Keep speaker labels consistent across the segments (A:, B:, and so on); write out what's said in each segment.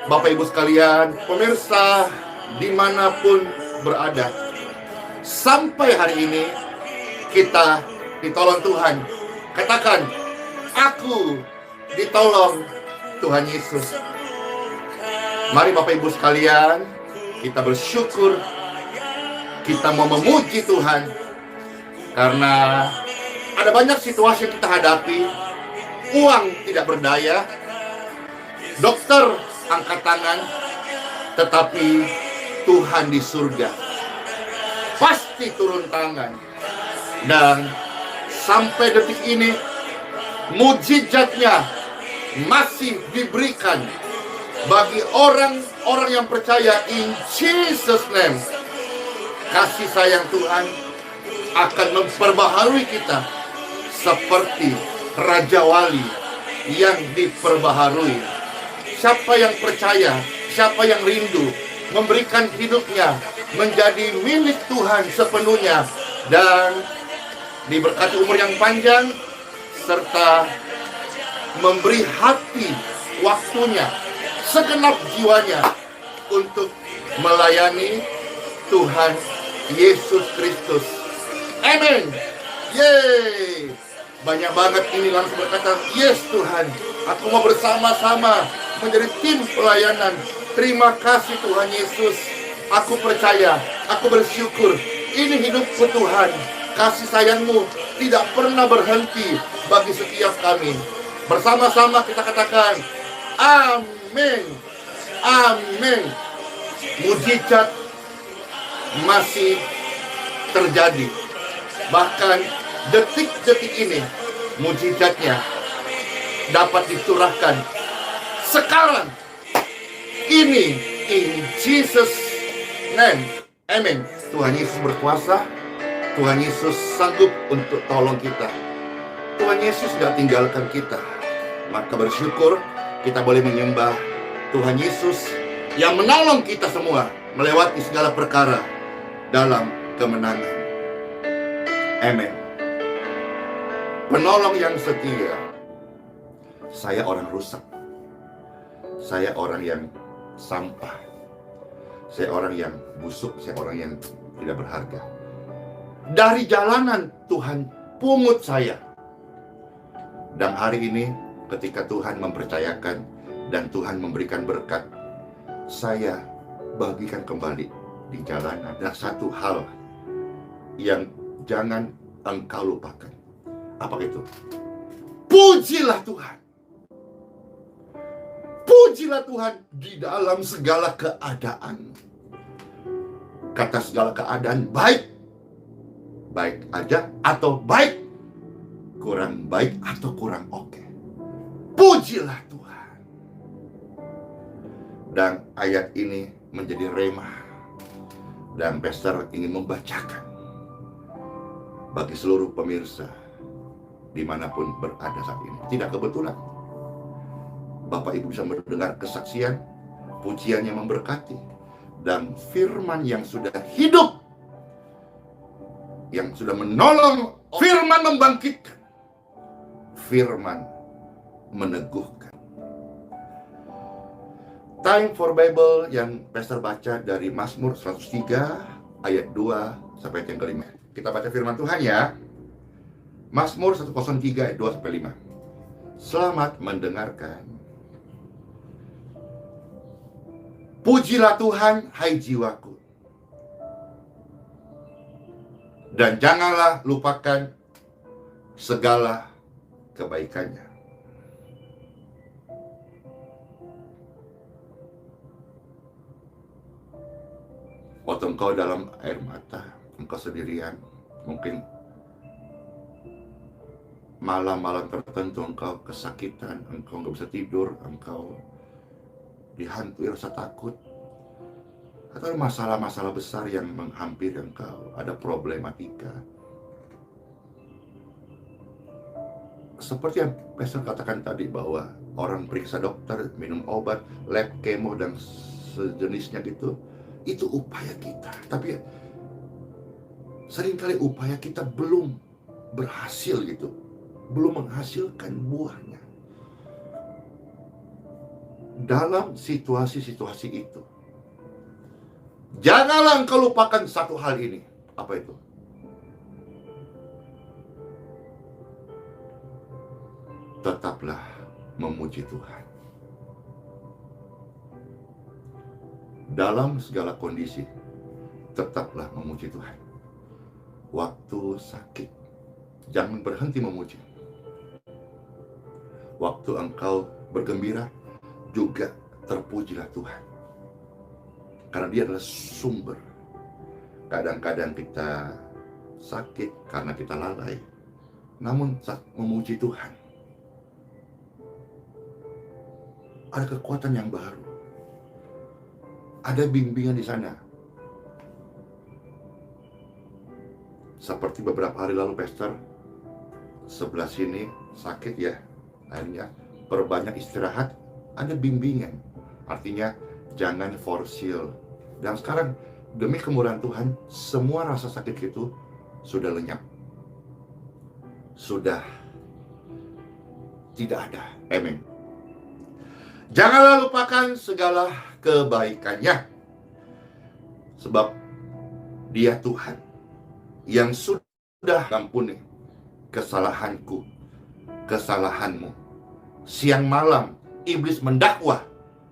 A: Bapak Ibu sekalian, pemirsa dimanapun berada, sampai hari ini kita ditolong Tuhan. Katakan, aku ditolong Tuhan Yesus. Mari Bapak Ibu sekalian, kita bersyukur, kita mau memuji Tuhan, karena ada banyak situasi yang kita hadapi. Uang tidak berdaya, dokter angkat tangan, tetapi Tuhan di surga pasti turun tangan. Dan sampai detik ini mujizatnya masih diberikan bagi orang-orang yang percaya. In Jesus name, kasih sayang Tuhan akan memperbaharui kita seperti Raja Wali yang diperbaharui. Siapa yang percaya, siapa yang rindu memberikan hidupnya menjadi milik Tuhan sepenuhnya dan diberkati umur yang panjang, serta memberi hati, waktunya, segenap jiwanya untuk melayani Tuhan Yesus Kristus. Amin. Yeay. Banyak banget ini langsung berkata, yes Tuhan, aku mau bersama-sama menjadi tim pelayanan. Terima kasih Tuhan Yesus. Aku percaya, aku bersyukur. Ini hidupku Tuhan. Kasih sayang-Mu tidak pernah berhenti bagi setiap kami. Bersama-sama kita katakan, amin. Amin. Mujizat masih terjadi. Bahkan detik-detik ini mujizatnya dapat dicurahkan sekarang ini, in Jesus name. Amin. Tuhan Yesus berkuasa. Tuhan Yesus sanggup untuk tolong kita. Tuhan Yesus tidak tinggalkan kita. Maka bersyukur kita boleh menyembah Tuhan Yesus yang menolong kita semua melewati segala perkara dalam kemenangan. Amin. Penolong yang setia. Saya orang rusak. Saya orang yang sampah. Saya orang yang busuk. Saya orang yang tidak berharga. Dari jalanan Tuhan pungut saya. Dan hari ini ketika Tuhan mempercayakan dan Tuhan memberikan berkat, saya bagikan kembali di jalanan. Dan satu hal yang jangan engkau lupakan. Apa itu? Pujilah Tuhan. Pujilah Tuhan di dalam segala keadaan. Kata segala keadaan baik. Baik aja atau baik. Kurang baik atau kurang oke. Pujilah Tuhan. Dan ayat ini menjadi rema. Dan pastor ingin membacakan bagi seluruh pemirsa dimanapun berada saat ini. Tidak kebetulan Bapak Ibu bisa mendengar kesaksian, pujian yang memberkati, dan firman yang sudah hidup, yang sudah menolong. Firman membangkitkan, firman meneguhkan. Time for Bible yang pastor baca dari Mazmur 103 ayat 2 sampai yang kelima. Kita baca firman Tuhan ya. Mazmur 103 ayat 2 sampai 5. Selamat mendengarkan. Pujilah Tuhan, hai jiwaku. Dan janganlah lupakan segala kebaikannya. Waktu engkau dalam air mata, engkau sendirian, mungkin malam-malam tertentu engkau kesakitan, engkau nggak bisa tidur, engkau dihantui rasa takut, atau masalah-masalah besar yang menghampiri engkau, ada problematika. Seperti yang pastor katakan tadi, bahwa orang periksa dokter, minum obat, lab, kemo, dan sejenisnya gitu, itu upaya kita. Tapi seringkali upaya kita belum berhasil gitu, belum menghasilkan buahnya. dalam situasi-situasi itu, janganlah engkau lupakan satu hal ini. Apa itu? Tetaplah memuji Tuhan. Dalam segala kondisi, tetaplah memuji Tuhan. Waktu sakit, jangan berhenti memuji. Waktu engkau bergembira, juga terpujilah Tuhan. Karena Dia adalah sumber. Kadang-kadang kita sakit karena kita lalai, namun saat memuji Tuhan, ada kekuatan yang baru. Ada bimbingan di sana. Seperti beberapa hari lalu, Pastor, sebelah sini sakit ya, akhirnya perbanyak istirahat, ada bimbingan. Artinya jangan forsil. Dan sekarang demi kemurahan Tuhan, semua rasa sakit itu sudah lenyap, sudah tidak ada. Amin. Janganlah lupakan segala kebaikannya, sebab Dia Tuhan yang sudah mengampuni kesalahanku, kesalahanmu. Siang malam iblis mendakwa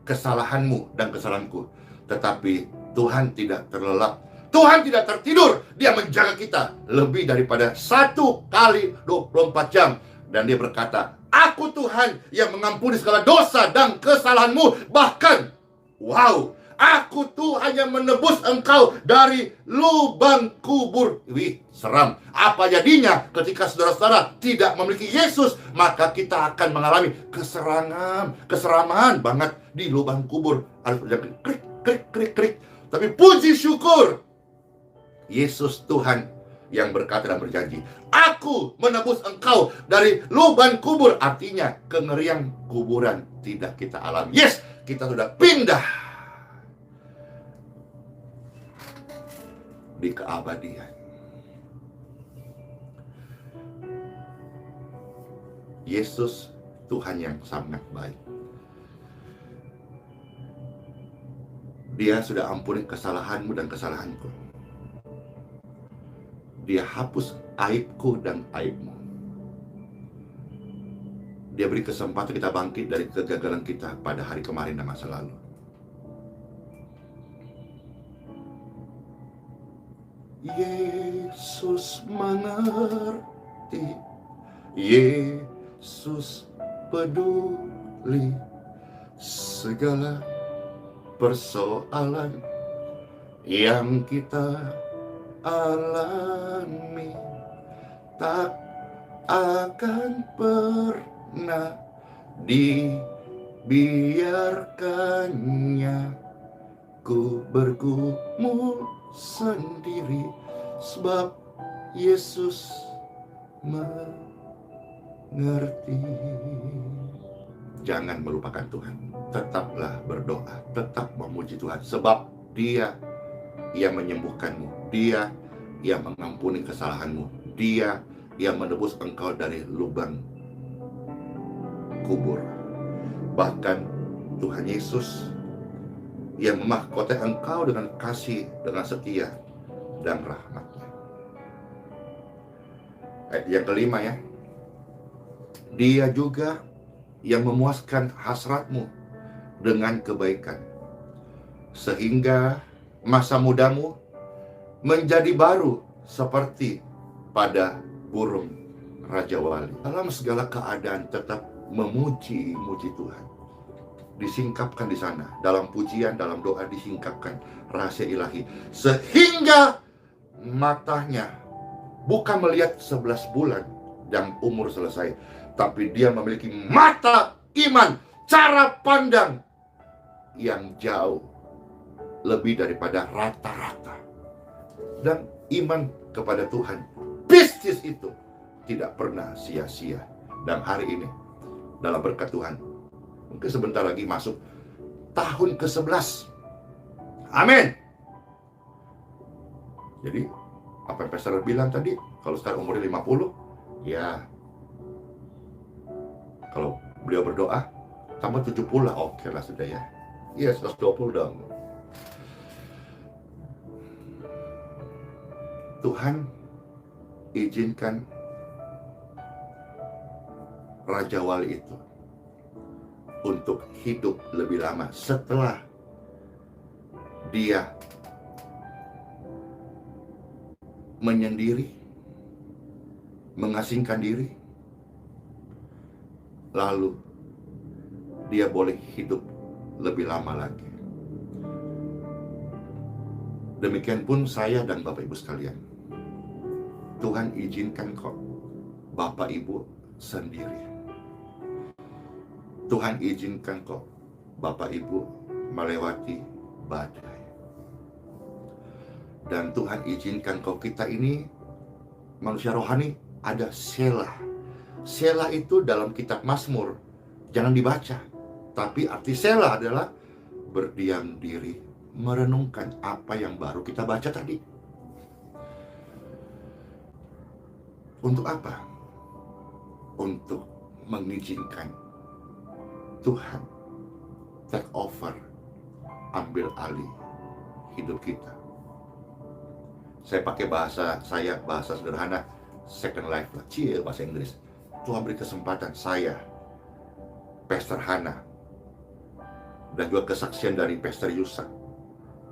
A: kesalahanmu dan kesalahanku, tetapi Tuhan tidak terlelap, Tuhan tidak tertidur. Dia menjaga kita lebih daripada 1 kali 24 jam. Dan Dia berkata, aku Tuhan yang mengampuni segala dosa dan kesalahanmu. Bahkan, wow, aku Tuhan yang menebus engkau dari lubang kubur. Wih, seram. Apa jadinya ketika saudara-saudara tidak memiliki Yesus? Maka kita akan mengalami keseraman banget di lubang kubur. Harus berjalan krik, krik, krik, krik. Tapi puji syukur, Yesus Tuhan yang berkata dan berjanji, aku menebus engkau dari lubang kubur. Artinya kengerian kuburan tidak kita alami. Yes, kita sudah pindah di keabadian. Yesus Tuhan yang sangat baik. Dia sudah ampuni kesalahanmu dan kesalahanku. Dia hapus aibku dan aibmu. Dia beri kesempatan kita bangkit dari kegagalan kita pada hari kemarin dan masa lalu. Yesus mengerti, Yesus peduli segala persoalan yang kita alami, tak akan pernah dibiarkannya ku bergumul sendiri, sebab Yesus mengerti. Jangan melupakan Tuhan. Tetaplah berdoa, tetap memuji Tuhan, sebab Dia yang menyembuhkanmu, Dia yang mengampuni kesalahanmu, Dia yang menebus engkau dari lubang kubur. Bahkan Tuhan Yesus yang memahkotai engkau dengan kasih, dengan setia dan rahmat-Nya. Ayat yang kelima ya, Dia juga yang memuaskan hasratmu dengan kebaikan, sehingga masa mudamu menjadi baru seperti pada burung Raja Wali. Dalam segala keadaan tetap memuji Tuhan. Disingkapkan di sana, dalam pujian, dalam doa disingkapkan rahasia ilahi, sehingga matanya bukan melihat 11 bulan dan umur selesai, tapi dia memiliki mata iman, cara pandang yang jauh lebih daripada rata-rata. Dan iman kepada Tuhan, bisnis itu tidak pernah sia-sia. Dan hari ini, dalam berkat Tuhan, mungkin sebentar lagi masuk tahun ke-11. Amin. Jadi, apa yang Pastor bilang tadi, kalau sekarang umurnya 50, ya, kalau beliau berdoa, tambah 70 lah, oke lah sudah ya. Iya, 120 dong. Tuhan izinkan Raja Wali itu untuk hidup lebih lama setelah dia menyendiri, mengasingkan diri, lalu dia boleh hidup lebih lama lagi. Demikian pun saya dan Bapak Ibu sekalian. Tuhan izinkan kok Bapak Ibu sendiri. Tuhan izinkan kok Bapak Ibu melewati badai. Dan Tuhan izinkan kok kita ini manusia rohani ada Selah. Selah itu dalam kitab Mazmur jangan dibaca. Tapi arti Selah adalah berdiam diri, merenungkan apa yang baru kita baca tadi. Untuk apa? Untuk mengizinkan Tuhan take over, ambil alih hidup kita. Saya pakai bahasa sederhana, second life lah, bahasa Inggris. Tuhan beri kesempatan saya, Pastor Hana, dan juga kesaksian dari Pastor Yusak,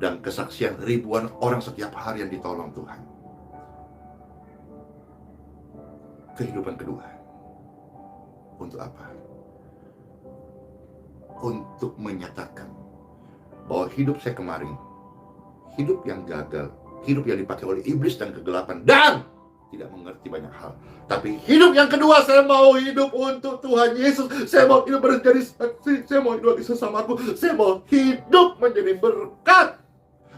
A: dan kesaksian ribuan orang setiap hari yang ditolong Tuhan. Kehidupan kedua. Untuk apa? Untuk menyatakan bahwa hidup saya kemarin, hidup yang gagal, hidup yang dipakai oleh iblis dan kegelapan, dan tidak mengerti banyak hal. Tapi hidup yang kedua, saya mau hidup untuk Tuhan Yesus. Saya mau hidup menjadi saksi. Saya mau hidup di sesamaku. Saya mau hidup menjadi berkat.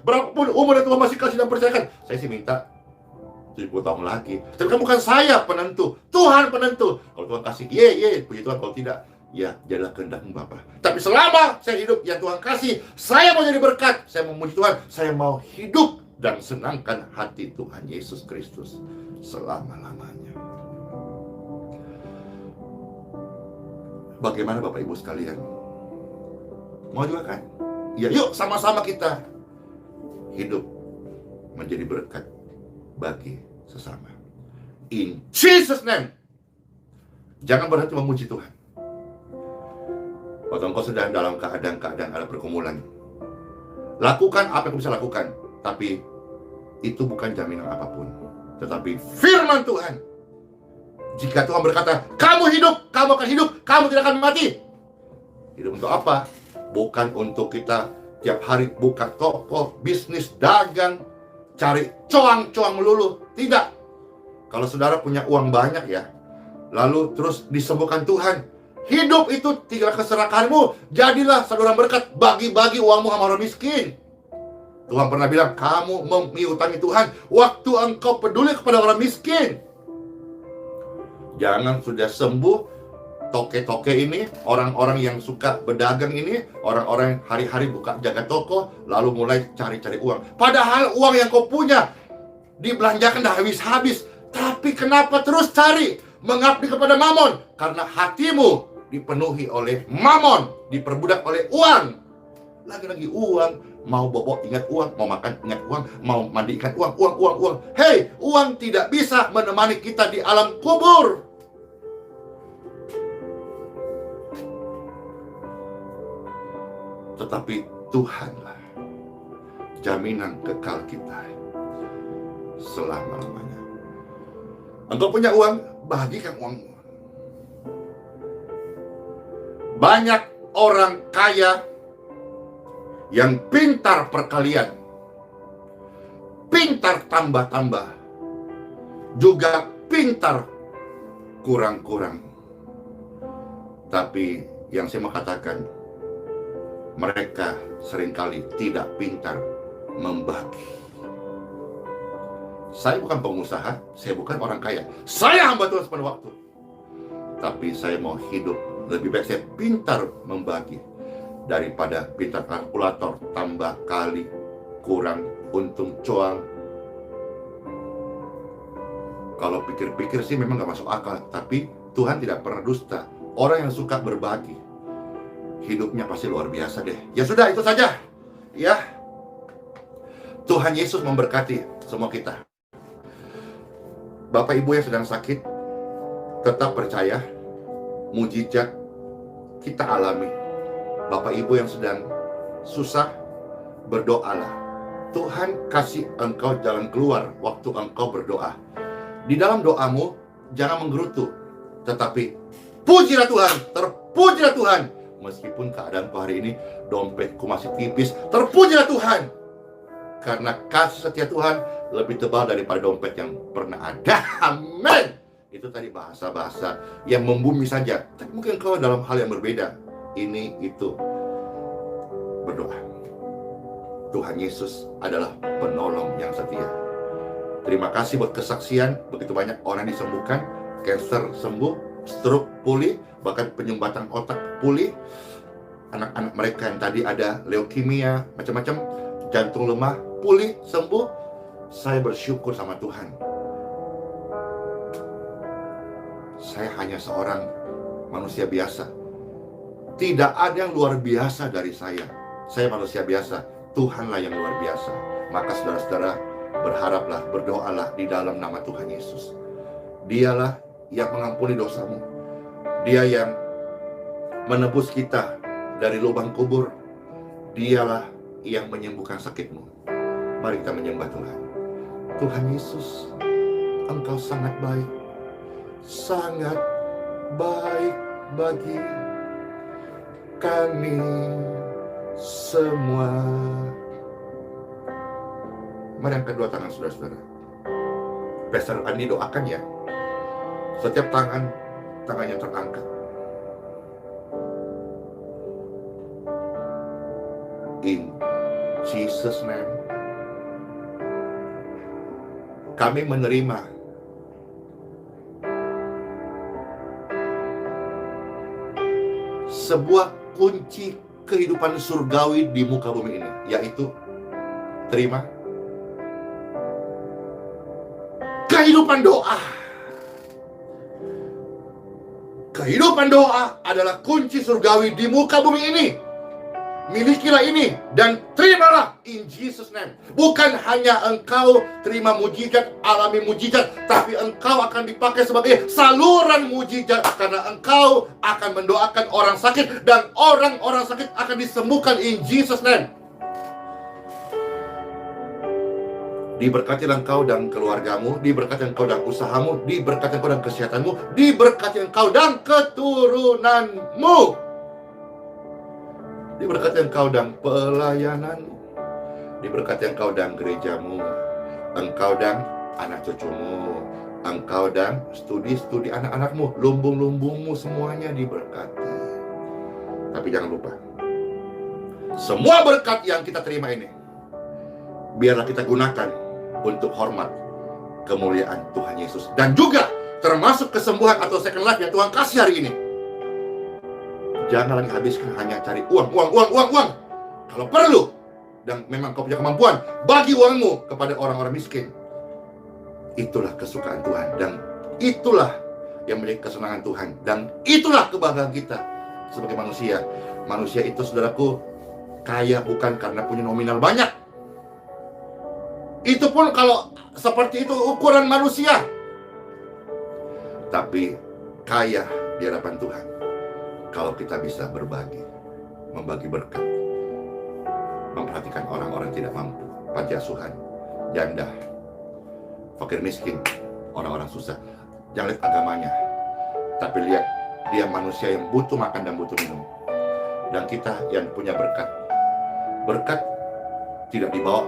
A: Berapapun umur yang Tuhan masih kasih dan percayakan, saya sih minta 70 tahun lagi. Tapi kan bukan saya penentu, Tuhan penentu. Kalau Tuhan kasih, puji Tuhan. Kalau tidak, ya jadilah kehendak-Mu Bapa. Tapi selama saya hidup yang Tuhan kasih, saya mau jadi berkat. Saya mau memuji Tuhan. Saya mau hidup dan senangkan hati Tuhan Yesus Kristus selama-lamanya. Bagaimana Bapak Ibu sekalian? Mau juga kan? Ya, yuk sama-sama kita hidup menjadi berkat bagi sesama. In Jesus' name. Jangan berhenti memuji Tuhan. Waktu engkau sedang dalam keadaan ada pergumulan, lakukan apa yang bisa lakukan. Tapi itu bukan jaminan apapun. Tetapi firman Tuhan, jika Tuhan berkata, kamu hidup, kamu akan hidup, kamu tidak akan mati. Hidup untuk apa? Bukan untuk kita tiap hari buka toko, bisnis, dagang, cari coang-coang melulu. Tidak. Kalau saudara punya uang banyak ya, lalu terus disembuhkan Tuhan, hidup itu tinggal keserakahanmu. Jadilah saudara berkat, bagi-bagi uangmu sama orang miskin. Tuhan pernah bilang, kamu mengutang Tuhan waktu engkau peduli kepada orang miskin. Jangan sudah sembuh, toke-toke ini, orang-orang yang suka berdagang ini, orang-orang yang hari-hari buka jaga toko, lalu mulai cari-cari uang. Padahal uang yang kau punya dibelanjakan dah habis-habis. Tapi kenapa terus cari? Mengabdi kepada mamon. Karena hatimu dipenuhi oleh mamon, diperbudak oleh uang. Lagi-lagi uang. Mau bobo ingat uang, mau makan ingat uang, mau mandi ingat uang, uang. Hei, uang tidak bisa menemani kita di alam kubur. Tetapi Tuhanlah jaminan kekal kita selama-lamanya. Engkau punya uang, bagikan uangmu. Banyak orang kaya yang pintar perkalian, pintar tambah-tambah, juga pintar kurang-kurang. Tapi yang saya mau katakan, mereka seringkali tidak pintar membagi. Saya bukan pengusaha, saya bukan orang kaya, saya hamba Tuhan sepenuh waktu. Tapi saya mau hidup, lebih baik saya pintar membagi daripada pintar kalkulator, tambah kali, kurang, untung coang. Kalau pikir-pikir sih memang gak masuk akal. Tapi Tuhan tidak pernah dusta. Orang yang suka berbagi, hidupnya pasti luar biasa deh. Ya sudah, itu saja. Ya, Tuhan Yesus memberkati semua kita. Bapak Ibu yang sedang sakit, tetap percaya, mujizat kita alami. Bapak Ibu yang sedang susah, berdoalah. Tuhan kasih engkau jalan keluar waktu engkau berdoa. Di dalam doamu, jangan menggerutu, tetapi pujilah Tuhan, terpujilah Tuhan. Meskipun keadaanku hari ini, dompetku masih tipis, terpujilah Tuhan. Karena kasih setia Tuhan lebih tebal daripada dompet yang pernah ada. Amin. Itu tadi bahasa-bahasa yang membumi saja. Tapi mungkin kau dalam hal yang berbeda. Ini, itu. Berdoa. Tuhan Yesus adalah penolong yang setia. Terima kasih buat kesaksian. Begitu banyak orang disembuhkan. Kanker sembuh, stroke pulih, bahkan penyumbatan otak pulih. Anak-anak mereka yang tadi ada leukemia, macam-macam, jantung lemah, pulih, sembuh. Saya bersyukur sama Tuhan. Saya hanya seorang manusia biasa. Tidak ada yang luar biasa dari saya. Saya manusia biasa. Tuhanlah yang luar biasa. Maka saudara-saudara, berharaplah, berdoalah di dalam nama Tuhan Yesus. Dialah yang mengampuni dosamu. Dia yang menebus kita dari lubang kubur. Dialah yang menyembuhkan sakitmu. Mari kita menyembah Tuhan. Tuhan Yesus, Engkau sangat baik. Sangat baik bagi kami semua. Mari angkat dua tangan saudara-saudara. Pastor Andi doakan ya. Setiap tangannya terangkat. In Jesus' name. Kami menerima sebuah kunci kehidupan surgawi di muka bumi ini, yaitu terima kehidupan doa. Kehidupan doa adalah kunci surgawi di muka bumi ini. Milikilah ini dan terimalah in Jesus name. Bukan hanya engkau terima mujizat, alami mujizat, tapi engkau akan dipakai sebagai saluran mujizat, karena engkau akan mendoakan orang sakit dan orang-orang sakit akan disembuhkan in Jesus name. Diberkati engkau dan keluargamu, diberkati engkau dan usahamu, diberkati engkau dan kesehatanmu, diberkati engkau dan keturunanmu, diberkati engkau dan pelayananmu, diberkati engkau dan gerejamu, engkau dan anak cucumu, engkau dan studi-studi anak-anakmu, lumbung-lumbungmu, semuanya diberkati. Tapi jangan lupa, semua berkat yang kita terima ini, biarlah kita gunakan untuk hormat kemuliaan Tuhan Yesus. Dan juga termasuk kesembuhan atau second life yang Tuhan kasih hari ini. Jangan lagi habiskan hanya cari uang. Kalau perlu, dan memang kau punya kemampuan, bagi uangmu kepada orang-orang miskin. Itulah kesukaan Tuhan. Dan itulah yang menjadi kesenangan Tuhan. Dan itulah kebahagiaan kita sebagai manusia. Manusia itu, saudaraku, kaya bukan karena punya nominal banyak. Itu pun kalau seperti itu ukuran manusia. Tapi kaya di hadapan Tuhan kalau kita bisa berbagi, membagi berkat, memperhatikan orang-orang tidak mampu, panti asuhan, janda, fakir miskin, orang-orang susah. Jangan lihat agamanya, tapi lihat dia manusia yang butuh makan dan butuh minum. Dan kita yang punya berkat. Berkat tidak dibawa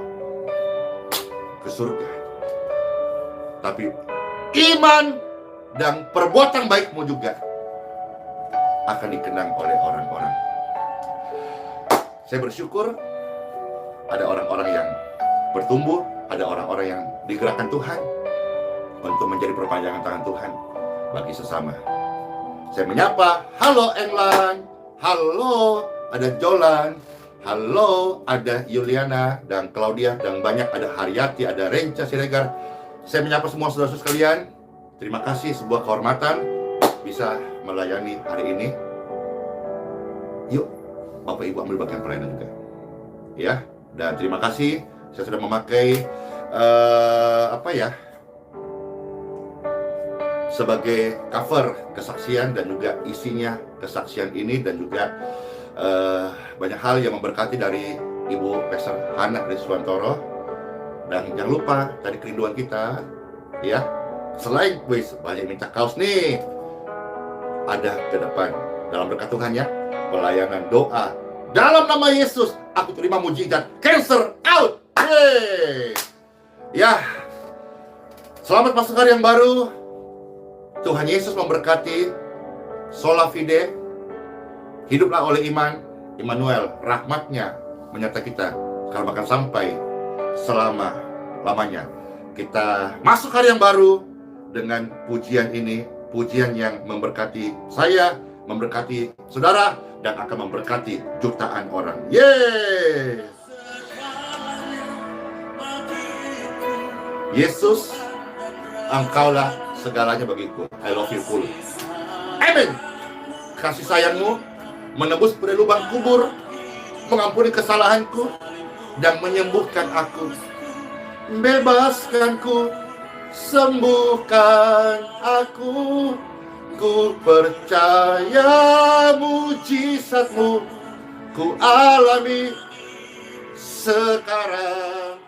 A: ke surga, tapi iman dan perbuatan baikmu juga akan dikenang oleh orang-orang. Saya bersyukur ada orang-orang yang bertumbuh, ada orang-orang yang digerakkan Tuhan untuk menjadi perpanjangan tangan Tuhan bagi sesama. Saya menyapa, halo Englan, halo ada Jolan, halo ada Yuliana dan Claudia, dan banyak, ada Haryati, ada Renca Siregar. Saya menyapa semua saudara-saudara sekalian. Terima kasih, sebuah kehormatan bisa melayani hari ini. Yuk Bapak Ibu ambil bagian pelayanan juga. Ya, dan terima kasih saya sudah memakai sebagai cover kesaksian dan juga isinya kesaksian ini, dan juga banyak hal yang memberkati dari Ibu Pastor Hana dari Suwantoro. Dan jangan lupa tadi kerinduan kita, ya, selain banyak minta kaos nih, ada ke depan dalam berkat Tuhan ya, pelayanan doa dalam nama Yesus aku terima mujizat, cancer out. Yeay. Ya, selamat masuk hari yang baru. Tuhan Yesus memberkati. Sola fide, hiduplah oleh iman. Immanuel, rahmatnya menyertai kita sekarang bahkan sampai selama-lamanya. Kita masuk hari yang baru dengan pujian ini, pujian yang memberkati saya, memberkati saudara, dan akan memberkati jutaan orang. Yeay! Yesus, Engkaulah segalanya bagiku. I love you full. Amen. Kasih sayangmu menembus pada lubang kubur, mengampuni kesalahanku, dan menyembuhkan aku. Bebaskanku, sembuhkan aku. Ku percaya mujizatmu ku alami sekarang.